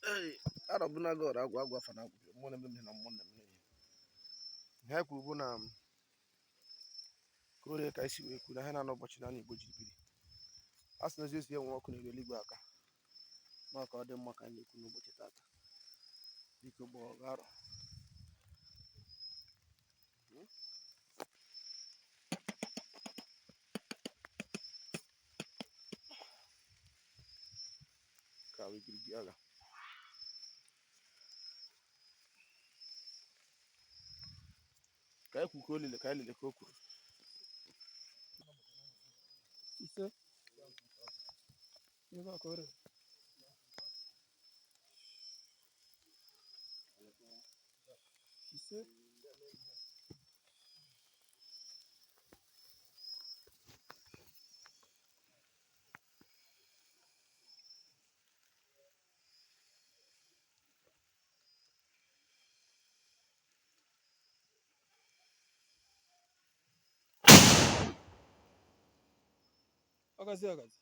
Hey, arabuna God agwa fana agwa mo na me na mo na me. Ha kwuru bụ na kore ka isi wee kwuru na ha na n'ụbọchị na Igbo jiri biri. A sị na ezi enwe ọkụ na eluigwe aka. Ma ka ọ dị mma ka anyị na-ekwu n'ụbọchị tata. Biko bụ ọgaro. Ka we giri biara. Ka ekwu ka olile ka elele ka o kwuru. Ise. Ebe akọrọ. Ise. Agazi.